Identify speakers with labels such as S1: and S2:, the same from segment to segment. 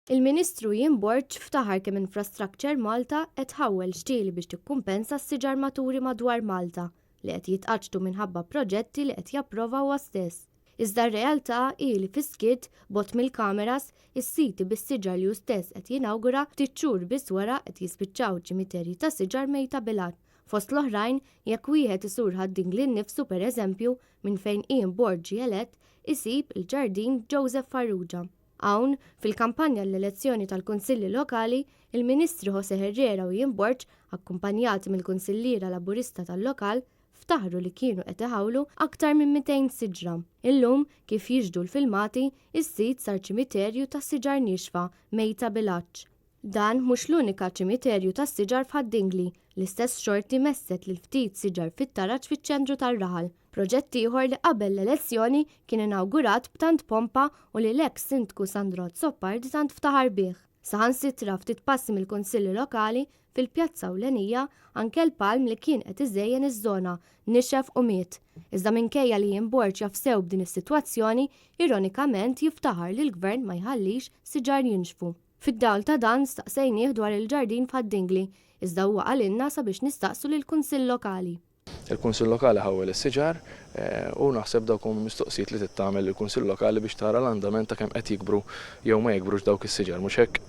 S1: Il-Ministru Ian Borg ftaħar kemm Infrastructure Malta qed tħawwel xtieli biex tikkumpensa s-siġar maturi madwar Malta li qed jitqaċtu minħabba proġetti li qed japprova huwa stess. Iżda r-realtà hi li fi-Skid bogħod mill-kameras is-siti bis-siġar li hu stess qed jinawgura ftit xhur biss wara qed jispiċċaw ċimiterji ta' siġar mejta bil-art. Fost l-oħrajn jekk wieħed isur Ħad-Dingli nnifsu pereżempju minn fejn Ian Borg ġie elett isib il-ġardin Joseph Farrugia. Hawn, fil-kampanja l-elezzjoni tal-Kunsilli Lokali, il-Ministri José Herrera u Ian Borg, akkumpanjati mill-Kunsilliera Laburista tal-lokal, ftaħru li kienu qed iħawlu aktar minn 200 siġra. Illum, kif jiġdu l-filmati, is-sit sar ċimiterju tas-siġar nixfa mejta bil-għaġġ. Dan mhux l-unika ċimiterju tas-siġar f'Ħad-Dingli, l-istess xorti messet lil ftit siġar fit-taraġġ fiċ-ċentru tar-Raħal. Proġett ieħor li qabel l-elezzjoni kien inawgurat b'tant pompa u li l-eks Sindku Sandro Zoppardi tant ftaħar bih. Saħansitra ftit passi mill-Kunsilli Lokali fil-pjazza ewlenija anke l-palm li kien qed iżejjen iż-żona nixef u miet. Iżda minkejja li Ian Borg jaf sew b'din is-sitwazzjoni, ironikament jiftaħar li l-Gvern ma jħallix siġar jinxfu. Fid-dawl ta' dan staqsejnieh dwar il-ġardin f'Ħad-Dingli, iżda huwa qalilna sabiex nistaqsu lill-Kunsill Lokali.
S2: Il-Kunsill Lokali ħawwel is-siġar u naħseb dawk huma mistoqsijiet li tittamel il-Kunsill Lokali biex tara l-andament ta' kemm qed jikbru jew ma jikbrux dawk is-siġar mhux hekk?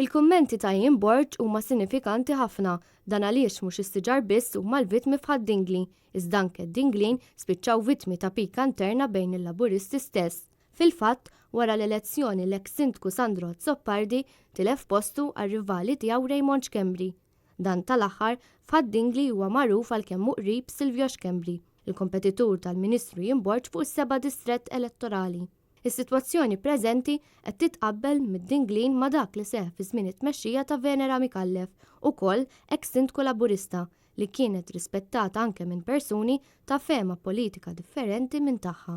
S1: Il-kummenti ta' Ian Borg huma sinifikanti ħafna dan għaliex mhux is-siġar biss huma l-vittmi f'Ħad-Dingli, iżda anke d-Dinglin spiċċaw vittmi ta' pika interna bejn il-Laburisti stess. Fil-fatt, wara l-elezzjoni l-eks Sindku Sandro Zoppardi tilef postu għar-rivali tiegħu Ian Schembri. Dan tal-aħħar f'Ħad-Dingli huwa magħruf għalkemm hu qrib Silvio Schembri, il-kompetitur tal-Ministru Ian Borg fuq is-7 distrett elettorali. Is-sitwazzjoni preżenti qed titqabbel mid-Dinglin ma' dak li seħħ fi żmien it-tmexxija ta' Venera Mikallef, ukoll eks Sindku Laburista li kienet rispettata anke minn persuni ta' fehma politika differenti minn tagħha.